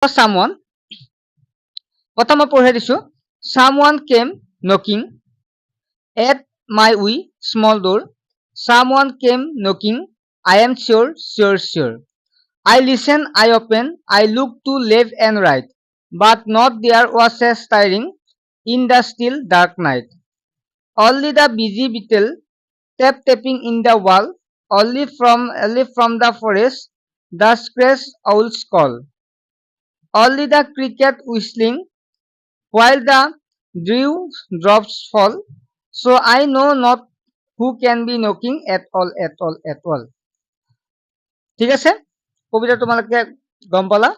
someone প্ৰথম মই পঢ়াই দিছো someone came knocking at my wee small door someone came knocking I am sure I listen I open I look to left and right but not there was a stirring in the still dark night only the busy beetle tapping in the wall only from the forest the scratch owl's call only the cricket whistling while the dew drops fall so I know not who can be knocking at all ঠিক আছে কবিতা তোমালোকে গম পালা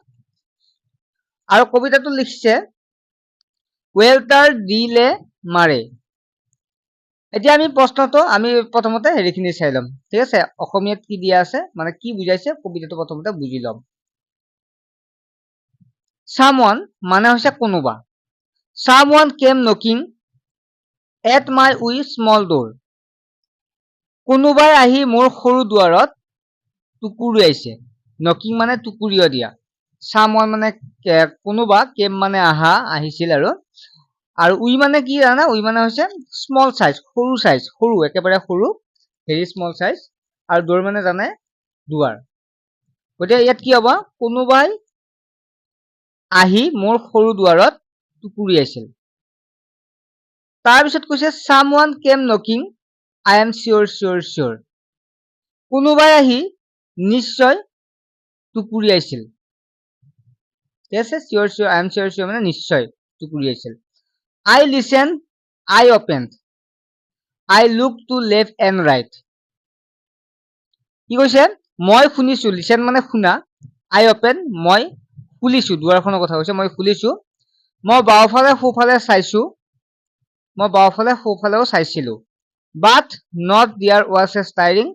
আৰু কবিতাটো লিখিছে ওয়েল্টাৰ delay মাৰে এতিয়া আমি প্ৰশ্নটো আমি প্ৰথমতে হেৰিখিনি চাই লম ঠিক আছে অসমীয়াত কি দিয়া আছে মানে কি বুজাইছে কবিতাটো প্ৰথমতে বুজি লম someone মানে হৈছে কোনোবা someone came knocking at my wee small door কোনোবাই আহি মোৰ সৰু দুৱাৰত টুকুৰিয়াইছে knocking মানে টুকুৰিয়া দিয়া someone মানে কোনোবা came মানে আহা আহিছিল আৰু উই মানে কি জানা উই মানে হৈছে স্মল সাইজ সৰু একেবাৰে সৰু ভেৰি স্মল সাইজ আৰু door মানে জানে দুৱাৰ গতিকে ইয়াত কি হ'ব কোনোবাই আহি মোৰ সৰু দুৱাৰত টুকুৰিয়াইছিল তাৰ পিছত কৈছে someone came knocking I am sure কোনোবাই আহি নিশ্চয় টুকুৰিয়াইছিল ঠিক আছে sure I am sure মানে নিশ্চয় টুকুৰিয়াইছিল I listen I opened I look to left and right কি কৈছে মই শুনিছো listen মানে শুনা I open মই খুলিছো দুৱাৰখনৰ কথা কৈছে মই খুলিছো মই বাওঁফালে সোঁফালে চাইছো মই বাওঁফালে সোঁফালেও চাইছিলো but not there was a stirring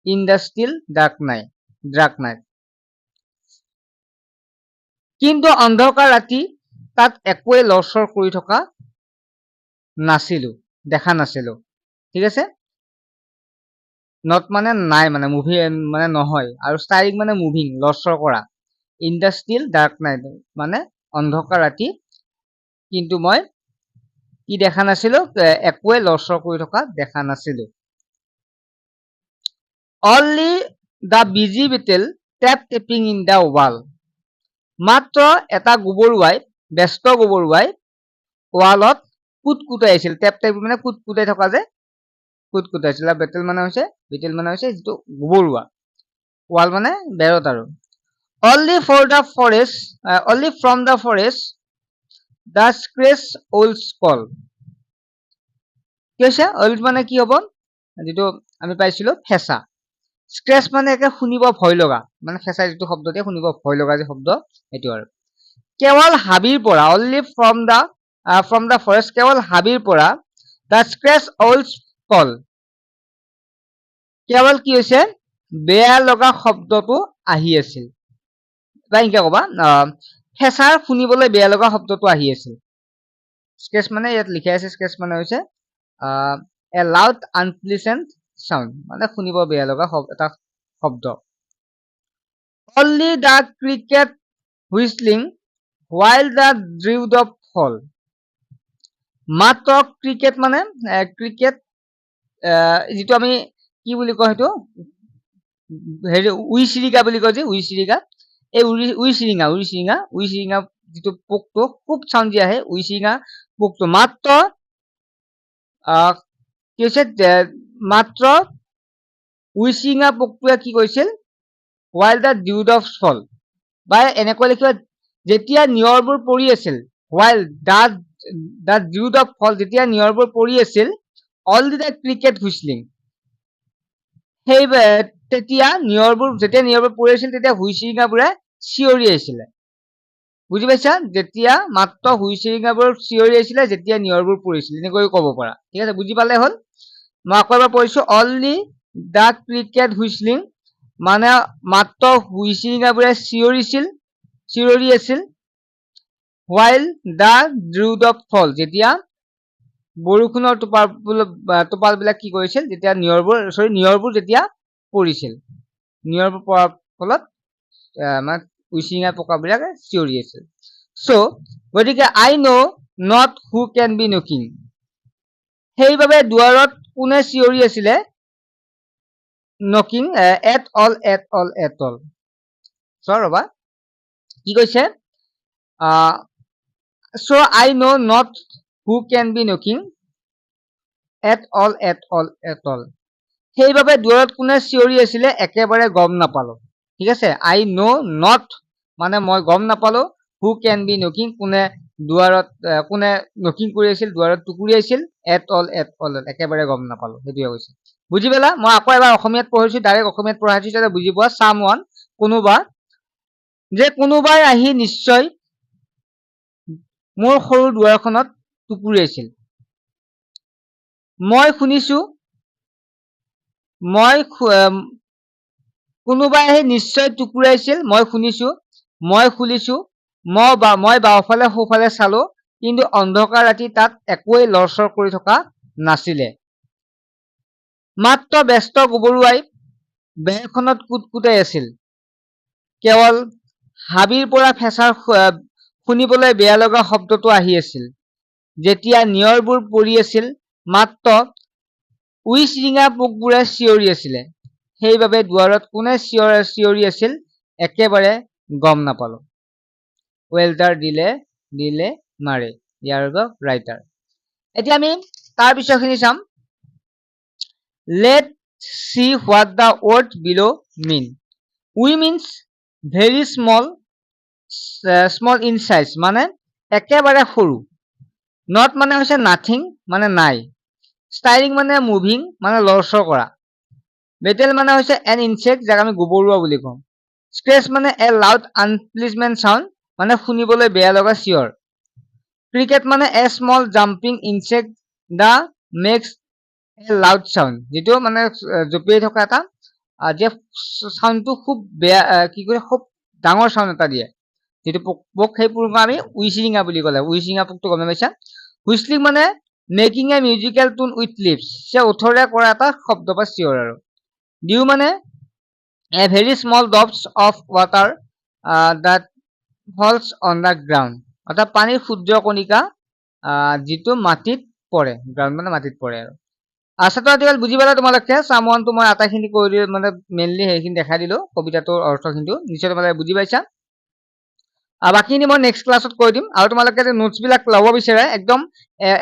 in the still dark night কিন্তু অন্ধকাৰ ৰাতি তাত একোৱে লৰচৰ কৰি থকা নাছিলো দেখা নাছিলো ঠিক আছে not মানে নাই মানে মুভি মানে নহয় আৰু stirring মানে মুভিং লৰচৰ কৰা in the still dark night মানে অন্ধকাৰ ৰাতি কিন্তু মই কি দেখা নাছিলো একোৱে লৰচৰ কৰি থকা দেখা নাছিলো only the busy beetle tapping in the wall মাত্ৰ এটা গোবৰুৱাই ব্যস্ত গোবৰুৱাই ৱালত কুটকুটাই আছিল টেপ মানে কুটকুটাই থকা যে কুটকুটাইছিল বেটেল মানে হৈছে যেটো গোবৰুৱা ৱাল মানে বেৰত আৰু only from the forest the scratch owl's call কৈছে old মানে কি হ'ব যেটো আমি পাইছিলো ফেসা স্ক্ৰেচ মানে একে শুনিব ভয় লগা মানে ফেসা যেটো শব্দ দিয়ে শুনিব ভয় লগা যে শব্দ এটো আৰু কেৱল হাবিৰ পৰা only from the forest কেৱল হাবিৰ পৰা the scratch owl's call কেৱল কি হৈছে বেয়া লগা শব্দটো আহি আছিল বাইকে কবা ফেসাৰ শুনিবলৈ বেয়া লগা শব্দটো আহি আছিল স্ক্ৰেচ মানে ইয়াত লিখা আছে স্ক্ৰেচ মানে হৈছে a loud unpleasant sound মানে শুনিব বেয়া লগা এটা শব্দ only the cricket whistling while the dew drop fall মাত্ৰ ক্ৰিকেট মানে ক্ৰিকেট যেটো আমি কি বুলি কয় হেতু হেৰি উইচিৰিকা বুলি কয় যে উইচিৰিকা এই উইচিৰিঙা যেটো পোকটো খুব সাউন্ড দি আহে উইচিৰিঙা পোকটো মাত্ৰ কি হৈছে মাত্ৰ উইচিৰিঙা পোকটোৱে কি কৈছিল while the dew drops fall বা এনেকৈ লিখিবা যেতিয়া নিয়ৰবোৰ পৰি আছিল while the dew drop fall যেতিয়া নিয়ৰবোৰ পৰি আছিল only the cricket whistling সেই তেতিয়া নিয়ৰবোৰ যেতিয়া নিয়ৰবোৰ পৰি আছিল তেতিয়া হুইচিৰিঙাবোৰে চিঞৰি আছিল বুজি পাইছা যেতিয়া মাত্ৰ হুইচিৰিঙাবোৰ চিঞৰি আছিল যেতিয়া নিয়ৰবোৰ পৰিছিল এনেকৈ ক'ব পাৰা ঠিক আছে বুজি পালে হ'ল মই আকৌ এবাৰ পঢ়িছো only the cricket whistling মানে মাত্ৰ হুইচিৰিঙাবোৰে চিঞৰি আছিল while the dew drop fall যেতিয়া বৰষুণৰ টোপাল বিলাক কি কৰিছিল যেতিয়া নিয়ৰবোৰ যেতিয়া পৰিছিল নিয়ৰবোৰ পৰাৰ ফলত মানে উইচিঙা পকাবিলাকে চিঞৰি আছিল সো গতিকে I know not who can be knocking সেইবাবে দুৱাৰত কোনে চিঞৰি আছিলে নকিং এট অল চ ৰবা কি কৈছে so I know not who can be knocking at all সেইবাবে দুৱাৰত কোনে চিঞৰি আছিলে একেবাৰে গম নাপালো ঠিক আছে I know not মানে মই গম নাপালো who can be knocking কোনে দুৱাৰত কোনে নকিং কৰি আছিল দুৱাৰত টুকুৰি আছিল at all একেবাৰে গম নাপালো সেইটোৱে কৈছে বুজি পেলা মই আকৌ এবাৰ অসমীয়াত পঢ়িছো ডাইৰেক্ট অসমীয়াত পঢ়াইছো যাতে বুজি পোৱা someone কোনোবা যে কোনোবাই আহি নিশ্চয় মোৰ সৰু দুৱাৰখনত টুকুৰিয়াইছিল মই শুনিছো কোনোবাই আহি নিশ্চয় টুকুৰাইছিল মই শুনিছো মই খুলিছো মই বাওঁফালে সোঁফালে চালো কিন্তু অন্ধকাৰ ৰাতি তাত একোৱেই লৰচৰ কৰি থকা নাছিলে মাত্ৰ ব্যস্ত গুবৰুৱাই বেৰখনত কুটকুটাই আছিল কেৱল হাবিৰ পৰা ফেঁচাৰ শুনিবলৈ বেয়া লগা শব্দটো আহি আছিল যেতিয়া নিয়ৰবোৰ পৰি আছিল মাত্ৰ উইচিঙা পোকবোৰে চিঞৰি আছিলে সেইবাবে দুৱাৰত কোনে চিঞৰি আছিল একেবাৰে গম নাপালো ৱেল্টাৰ দিলে মাৰে ইয়াৰ ৰাইটাৰ এতিয়া আমি তাৰ পিছৰখিনি চাম let see what the word below mean wee means very small in size মানে একেবাৰে সৰু নট মানে হৈছে নাথিং মানে নাই ষ্টাইলিং মানে মুভিং মানে লৰচৰ কৰা বেটেল মানে হৈছে এন ইনচেক্ট যাক আমি গুবৰুৱা বুলি কওঁ স্ক্ৰেচ মানে এ লাউড আনপ্লিজমেণ্ট চাউণ্ড মানে শুনিবলৈ বেয়া লগা চিঞৰ ক্ৰিকেট মানে a small jumping insect that makes a loud sound যেটো মানে জপিয়াই থকা এটা যে চাউণ্ডটো খুব বেয়া কি কৰে খুব ডাঙৰ চাউণ্ড এটা দিয়ে যেটো পোক সেই পোক আমি উইচিঙা বুলি ক'লে উইচিঙা পোকটো গমে পাইছা হুইচলিং মানে মেকিং এ মিউজিকেল টুন উইথ লিপছ সে ওঠৰে কৰা এটা শব্দ বা চিঞৰ আৰু ডিউ মানে a very small drops of water that falls on the ground অৰ্থাৎ পানীৰ ক্ষুদ্ৰ কণিকা যিটো মাটিত পৰে গ্ৰাউণ্ড মানে মাটিত পৰে আৰু আচ্ছা আজিকালি বুজি পালা তোমালোকে সামৰণটো মই আটাইখিনি কৈ দিলো মানে মেইনলি সেইখিনি দেখাই দিলো কবিতাটোৰ অৰ্থখিনি নিশ্চয় তোমালোকে বুজি পাইছা বাকিখিনি মই নেক্সট ক্লাছত কৈ দিম আৰু তোমালোকে যে নোটছ বিলাক ল'ব বিচাৰে একদম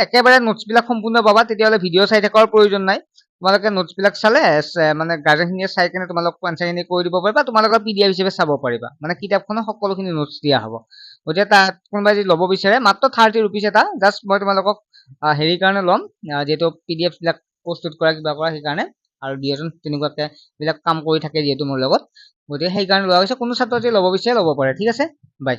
একেবাৰে নোটছ বিলাক সম্পূৰ্ণ পাবা তেতিয়াহ'লে ভিডিঅ' চাই থকাৰ প্ৰয়োজন নাই তোমালোকে নোটছ বিলাক চালে মানে গাৰ্জেনখিনিয়ে চাই কেনে তোমালোক আনচাৰখিনি কৰি দিব পাৰিবা তোমালোকৰ PDF হিচাপে চাব পাৰিবা মানে কিতাপখনত সকলোখিনি নোটছ দিয়া হ'ব গতিকে তাত কোনোবাই যদি ল'ব বিচাৰে মাত্ৰ 30 rupees এটা জাষ্ট মই তোমালোকক হেৰি কাৰণে ল'ম যেহেতু PDF বিলাক প্ৰস্তুত কৰা কিবা কৰা সেইকাৰণে আৰু দিয়াজন তেনেকুৱাকে বিলাক কাম কৰি থাকে যিহেতু মোৰ লগত গতিকে সেইকাৰণে লোৱা হৈছে কোনো ছাত্ৰ যদি ল'ব বিচাৰে ল'ব পাৰে ঠিক আছে বাই